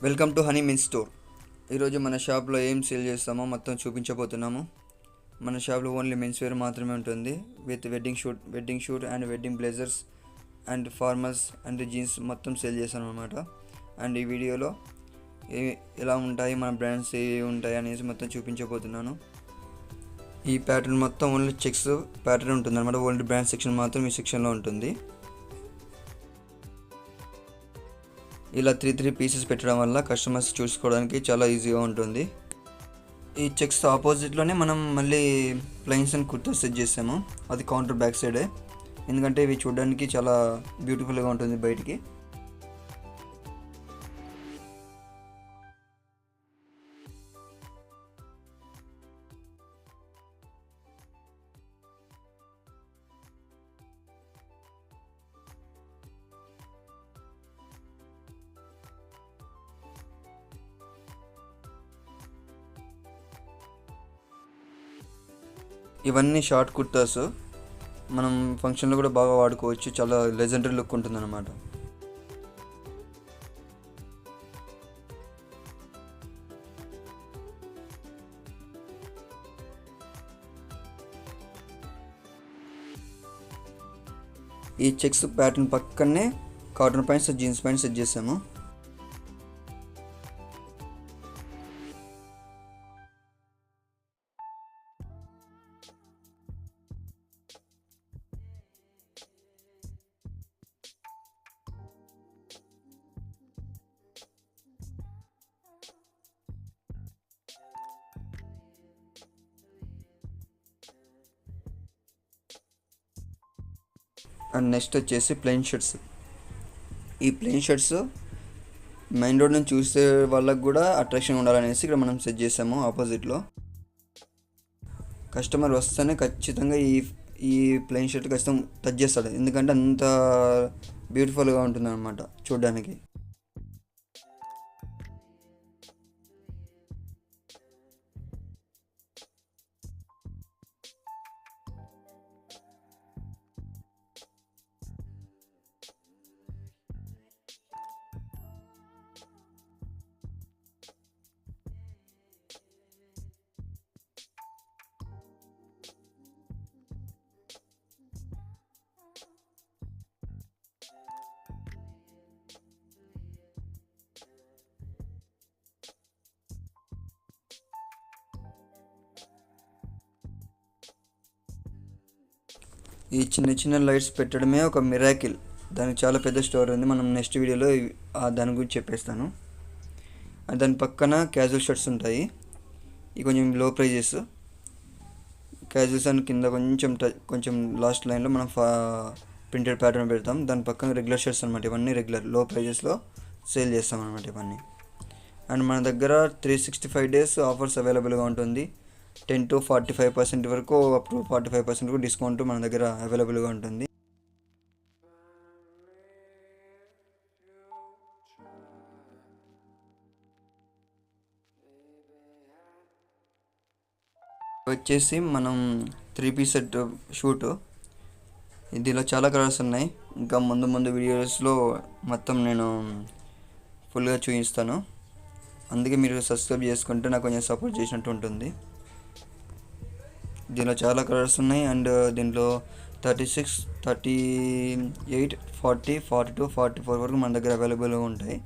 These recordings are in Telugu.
Welcome to honey men's store. ఈరోజు మన షాప్లో ఏం సేల్ చేస్తామో మొత్తం చూపించబోతున్నాము. మన షాప్లో ఓన్లీ మెన్స్ వేర్ మాత్రమే ఉంటుంది. With wedding shoot and wedding blazers and formals and jeans మొత్తం సేల్ చేస్తాం అనమాట. అండ్ ఈ వీడియోలో ఎలా ఉంటాయి, మన బ్రాండ్స్ ఏ ఉంటాయి అనేసి మొత్తం చూపించబోతున్నాను. ఈ ప్యాటర్న్ మొత్తం ఓన్లీ చెక్స్ ప్యాటర్న్ ఉంటుంది అనమాట. ఓన్లీ బ్రాండ్ సెక్షన్ మాత్రం ఈ సెక్షన్లో ఉంటుంది. ఇలా త్రీ పీసెస్ పెట్టడం వల్ల కస్టమర్స్ చూసుకోవడానికి చాలా ఈజీగా ఉంటుంది. ఈ చెక్స్ ఆపోజిట్లోనే మనం మళ్ళీ ప్లైన్స్ అండ్ కుర్తా సెట్ చేసాము. అది కౌంటర్ బ్యాక్ సైడే, ఎందుకంటే ఇవి చూడడానికి చాలా బ్యూటిఫుల్గా ఉంటుంది బయటికి. ఇవన్నీ షార్ట్ కుర్తాస్ మనం ఫంక్షన్లో కూడా బాగా వాడుకోవచ్చు. చాలా లెజెండరీ లుక్ ఉంటుంది అన్నమాట. ఈ చెక్స్ ప్యాటర్న్ పక్కనే cotton pants, jeans pants set చేసాము. అండ్ నెక్స్ట్ వచ్చేసి ప్లెయిన్ షర్ట్స్. ఈ ప్లెయిన్ షర్ట్స్ మెయిన్ రోడ్ నుంచి చూసే వాళ్ళకి కూడా అట్రాక్షన్ ఉండాలనేసి ఇక్కడ మనం సెట్ చేసాము. ఆపోజిట్లో కస్టమర్ వస్తేనే ఖచ్చితంగా ఈ ప్లెయిన్ షర్ట్ ఖచ్చితంగా టచ్ చేస్తాడు, ఎందుకంటే అంత బ్యూటిఫుల్గా ఉంటుంది అనమాట చూడడానికి. ఈ చిన్న చిన్న లైట్స్ పెట్టడమే ఒక మిరాకిల్. దానికి చాలా పెద్ద స్టోరీ ఉంది. మనం నెక్స్ట్ వీడియోలో దాని గురించి చెప్పేస్తాను. దాని పక్కన క్యాజువల్ షర్ట్స్ ఉంటాయి. ఇవి కొంచెం లో ప్రైజెస్. క్యాజువల్స్ అని కింద కొంచెం లాస్ట్ లైన్లో మనం ప్రింటెడ్ ప్యాటర్న్ పెడతాం. దాని పక్కన రెగ్యులర్ షర్ట్స్ అనమాట. ఇవన్నీ రెగ్యులర్ లో ప్రైజెస్లో సేల్ చేస్తాం అనమాట ఇవన్నీ. అండ్ మన దగ్గర 365 days ఆఫర్స్ అవైలబుల్గా ఉంటుంది. 10 to 45% వరకు, అప్ టు 45% వరకు డిస్కౌంట్ మన దగ్గర అవైలబుల్గా ఉంటుంది. వచ్చేసి మనం 3-piece సెట్ షూట్. దీనిలో చాలా కలర్స్ ఉన్నాయి. ఇంకా ముందు వీడియోస్లో మొత్తం నేను ఫుల్గా చూపిస్తాను. అందుకే మీరు సబ్స్క్రైబ్ చేసుకుంటే నాకు కొంచెం సపోర్ట్ చేసినట్టు ఉంటుంది. దీనిలో చాలా కలర్స్ ఉన్నాయి. అండ్ దీంట్లో 36, 38, 40, 42, 44 వరకు మన దగ్గర అవైలబుల్గా ఉంటాయి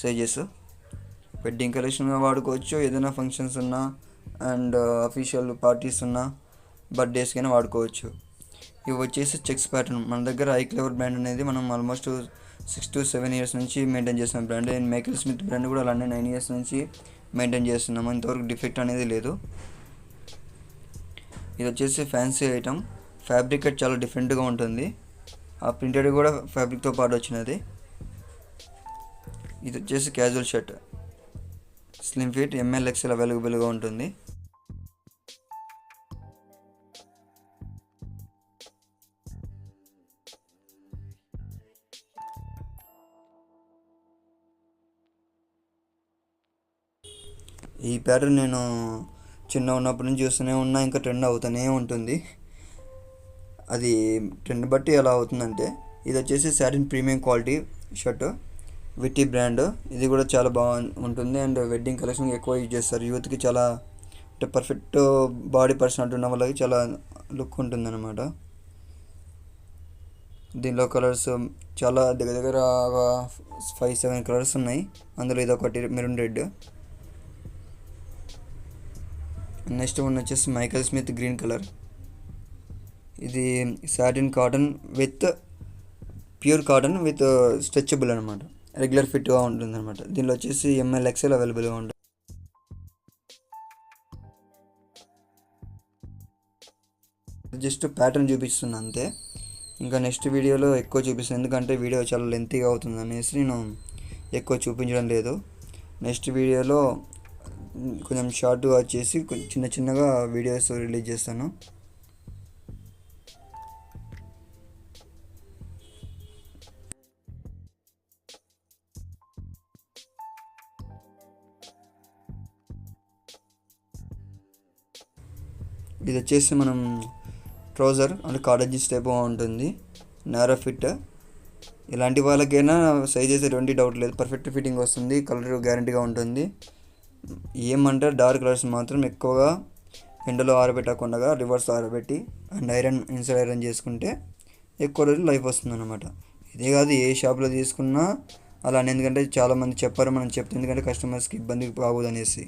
సైజెస్. వెడ్డింగ్ కలెక్షన్గా వాడుకోవచ్చు, ఏదైనా ఫంక్షన్స్ ఉన్నా అండ్ అఫీషియల్ పార్టీస్ ఉన్నా, బర్త్డేస్కైనా వాడుకోవచ్చు. ఇవి వచ్చేసి చెక్స్ ప్యాటర్న్. మన దగ్గర ఐక్లెవర్ బ్రాండ్ అనేది మనం ఆల్మోస్ట్ 6 to 7 years నుంచి మెయింటైన్ చేస్తున్న brand. And Michael Smith brand కూడా అలానే 9 years నుంచి మెయింటైన్ చేస్తున్నాము. ఇంతవరకు డిఫెక్ట్ అనేది లేదు. ఇది వచ్చేసి ఫ్యాన్సీ ఐటమ్. ఫ్యాబ్రిక్ చాలా డిఫరెంట్గా ఉంటుంది. ఆ ప్రింటెడ్ కూడా ఫ్యాబ్రిక్తో పాటు వచ్చినది. ఇది వచ్చేసి casual shirt, slim fit, ML XL అవైలబుల్గా ఉంటుంది. ఈ ప్యాటర్న్ నేను చిన్న ఉన్నప్పటి నుంచి చూస్తూనే ఉన్నా, ఇంకా ట్రెండ్ అవుతూనే ఉంటుంది. అది ట్రెండ్ బట్టి ఎలా అవుతుందంటే, ఇది వచ్చేసి satin premium quality shirt witty brand. ఇది కూడా చాలా ఉంటుంది అండ్ వెడ్డింగ్ కలెక్షన్ ఎక్కువ యూజ్ చేస్తారు. యూత్కి చాలా అంటే పర్ఫెక్ట్ బాడీ పర్సన్ ఉన్న వాళ్ళకి చాలా లుక్ ఉంటుంది అనమాట. దీనిలో కలర్స్ చాలా దగ్గర దగ్గర 5-7 కలర్స్ ఉన్నాయి. అందులో ఇది ఒకటి మెరూన్ రెడ్. నెక్స్ట్ వన్ వచ్చేసి మైకల్ స్మిత్ గ్రీన్ కలర్. ఇది satin cotton with pure cotton with stretchable అనమాట. రెగ్యులర్ ఫిట్గా ఉంటుంది అనమాట. దీనిలో వచ్చేసి ML XL అవైలబుల్గా ఉంటుంది. జస్ట్ ప్యాటర్న్ చూపిస్తున్నా అంతే. ఇంకా నెక్స్ట్ వీడియోలో ఎక్కువ చూపిస్తాను, ఎందుకంటే వీడియో చాలా లెంతీగా అవుతుంది అనేసి నేను ఎక్కువ చూపించడం లేదు. నెక్స్ట్ వీడియోలో కొంచెం షార్ట్గా వచ్చేసి చిన్న చిన్నగా వీడియోస్ రిలీజ్ చేస్తాను. ఇది వచ్చేసి మనం ట్రౌజర్ అంటే కాటన్ జీన్స్ టైప్ ఉంటుంది, నారో ఫిట్. ఇలాంటి వాళ్ళకైనా సైజ్ అయితే ఎటువంటి డౌట్ లేదు, పర్ఫెక్ట్ ఫిట్టింగ్ వస్తుంది, కలర్ గ్యారంటీగా ఉంటుంది. ఏమంటే డార్క్ కలర్స్ మాత్రం ఎక్కువగా ఎండలో ఆరబెట్టకుండా రివర్స్ ఆరబెట్టి అండ్ ఇన్సైడ్ ఐరన్ చేసుకుంటే ఎక్కువ రోజులు లైఫ్ వస్తుంది అనమాట. ఇదే కాదు ఏ షాప్లో తీసుకున్నా అలానే, ఎందుకంటే చాలామంది చెప్పారు, మనం చెప్తే ఎందుకంటే కస్టమర్స్కి ఇబ్బంది కాకూడదు అనేసి.